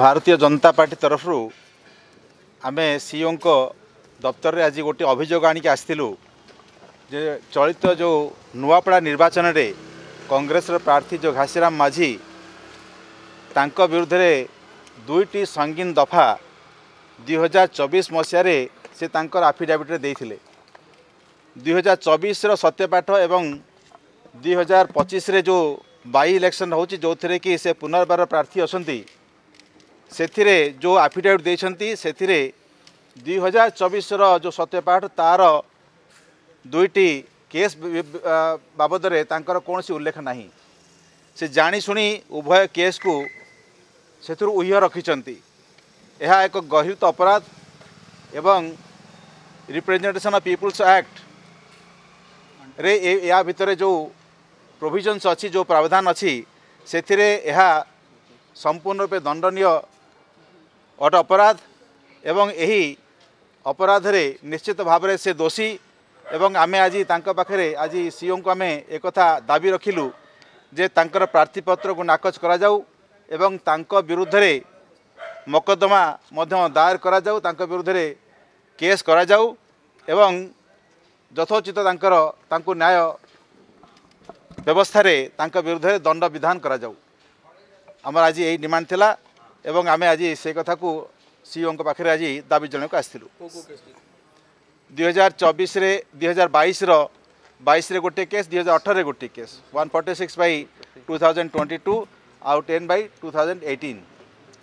Bharatiya Janata party तरफ आम CO को दफ्तर में आज गोटे अभियोग आणिक आसलु जे चलित जो नुआपड़ा निर्वाचन रे कांग्रेस प्रार्थी जो घासीराम माझी तांको विरुद्ध में दुईटी संगीन दफा 2024 मसीह से तांकर आफिडेविट देते 2024 सत्यपाठ एवं 2025 रे जो बाई इलेक्शन होची जो थे कि से पुनर्बार प्रार्थी असंती से जो आफिडेविट देछंती से 2024 जो सत्यपाठ तार दुईटी केस बाबद रे तांकर कौन उल्लेख नहीं से जानी शुणी उभय केस को से उह्य रखिंट यह एक गहित अपराध एवं रिप्रेजेंटेशन ऑफ पीपुल्स एक्ट रे या भितर जो प्रोविजन्स अच्छी जो प्रावधान अच्छी से संपूर्ण रूपे दंडनीय अट अपराध एवं यही अपराध रे निश्चित भाव में से दोषी एवं आमे आज तांका पाखरे आज सीओ को आमे एक दाबी रखिलु जे तांकर प्रार्थीपत्र को नाकच करा जाऊ एवं तांका विरुद्ध रे मकदमा मध्य दायर करा जाऊ तांका विरुद्ध रे केस करा जाऊ एवं यथोचित तांको न्याय व्यवस्था रे तांका विरुद्ध रे दंड विधान करा जाऊ आमर आज यही डिमांड थिला एवं आमे आज से कथा को सीओ को पाखरे आज दाबी जन को आसलु 2024 रे 2022 रो 22 रे गोटे केस 2018 रे गोटे केस 146/2022 आउ 10/2018